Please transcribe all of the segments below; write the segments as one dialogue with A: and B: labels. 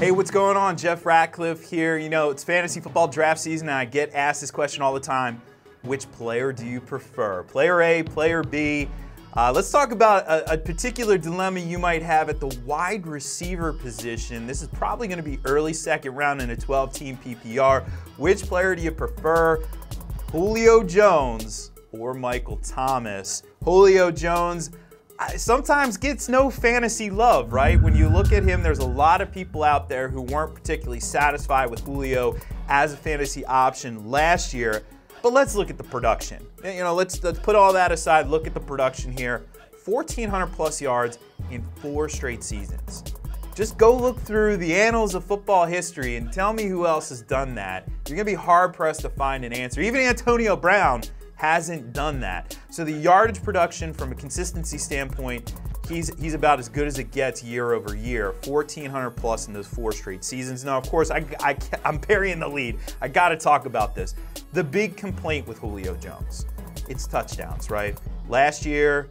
A: Hey, what's going on? Jeff Ratcliffe here. You know, it's fantasy football draft season, and I get asked this question all the time. Which player do you prefer? Player A, player B? Let's talk about a particular dilemma you might have at the wide receiver position. This is probably going to be early second round in a 12-team PPR. Which player do you prefer? Julio Jones or Michael Thomas? Julio Jones sometimes gets no fantasy love, right? When you look at him, there's a lot of people out there who weren't particularly satisfied with Julio as a fantasy option last year. But let's look at the production. You know, let's put all that aside, look at the production here. 1,400 plus yards in 4 straight seasons. Just go look through the annals of football history and tell me who else has done that. You're gonna be hard pressed to find an answer. Even Antonio Brown hasn't done that. So the yardage production from a consistency standpoint, he's about as good as it gets year over year. 1,400 plus in those 4 straight seasons. Now, of course, I'm burying the lead. I gotta talk about this. The big complaint with Julio Jones, it's touchdowns, right? Last year,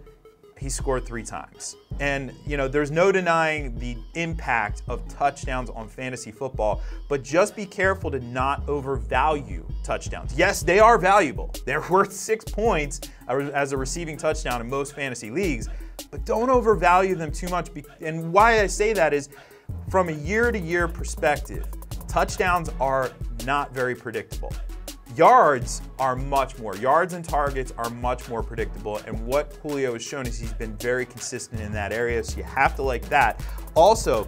A: he scored 3 times. And, you know, there's no denying the impact of touchdowns on fantasy football, but just be careful to not overvalue touchdowns. Yes, they are valuable. They're worth 6 points as a receiving touchdown in most fantasy leagues, but don't overvalue them too much. And why I say that is from a year-to-year perspective, touchdowns are not very predictable. Yards are much more. Yards and targets are much more predictable, and what Julio has shown is he's been very consistent in that area, so you have to like that. Also,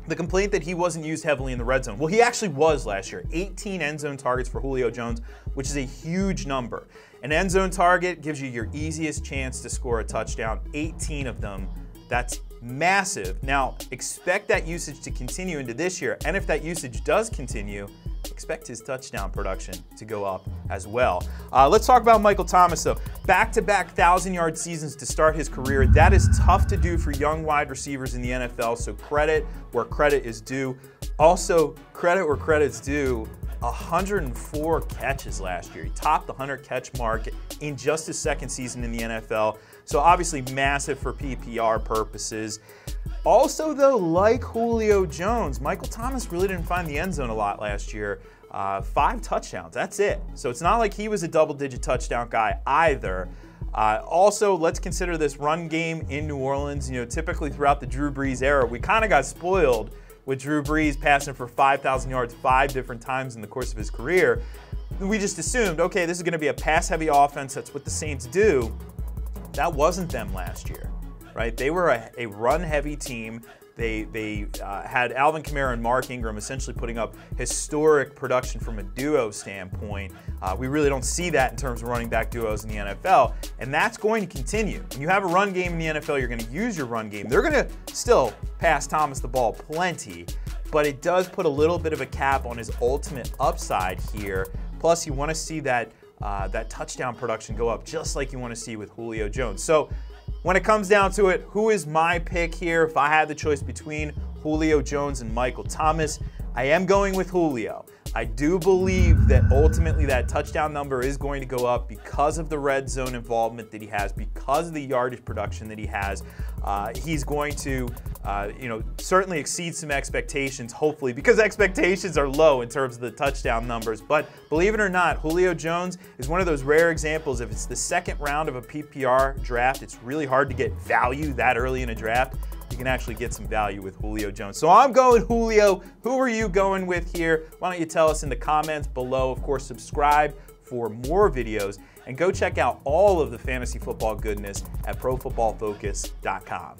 A: the complaint that he wasn't used heavily in the red zone. Well, he actually was last year. 18 end zone targets for Julio Jones, which is a huge number. An end zone target gives you your easiest chance to score a touchdown. 18 of them. That's massive. Now, expect that usage to continue into this year, and if that usage does continue, expect his touchdown production to go up as well. Let's talk about Michael Thomas, though. Back-to-back 1,000-yard seasons to start his career. That is tough to do for young wide receivers in the NFL, so credit where credit is due. Also, credit where credit's due. 104 catches last year. He topped the 100-catch mark in just his second season in the NFL, so obviously massive for PPR purposes. Also, though, like Julio Jones, Michael Thomas really didn't find the end zone a lot last year. 5 touchdowns, that's it. So it's not like he was a double-digit touchdown guy either. Also, let's consider this run game in New Orleans. You know, typically throughout the Drew Brees era, we kind of got spoiled with Drew Brees passing for 5,000 yards 5 different times in the course of his career. We just assumed, okay, this is going to be a pass-heavy offense. That's what the Saints do. That wasn't them last year. Right? They were a run-heavy team. They had Alvin Kamara and Mark Ingram essentially putting up historic production from a duo standpoint. We really don't see that in terms of running back duos in the NFL, and that's going to continue. When you have a run game in the NFL, you're going to use your run game. They're going to still pass Thomas the ball plenty, but it does put a little bit of a cap on his ultimate upside here. Plus, you want to see that touchdown production go up just like you want to see with Julio Jones. So, when it comes down to it, who is my pick here? If I had the choice between Julio Jones and Michael Thomas, I am going with Julio. I do believe that ultimately that touchdown number is going to go up because of the red zone involvement that he has, because of the yardage production that he has. He's going to, certainly exceed some expectations, hopefully, because expectations are low in terms of the touchdown numbers. But believe it or not, Julio Jones is one of those rare examples. If it's the second round of a PPR draft, it's really hard to get value that early in a draft. You can actually get some value with Julio Jones. So I'm going Julio. Who are you going with here? Why don't you tell us in the comments below? Of course, subscribe for more videos and go check out all of the fantasy football goodness at ProFootballFocus.com.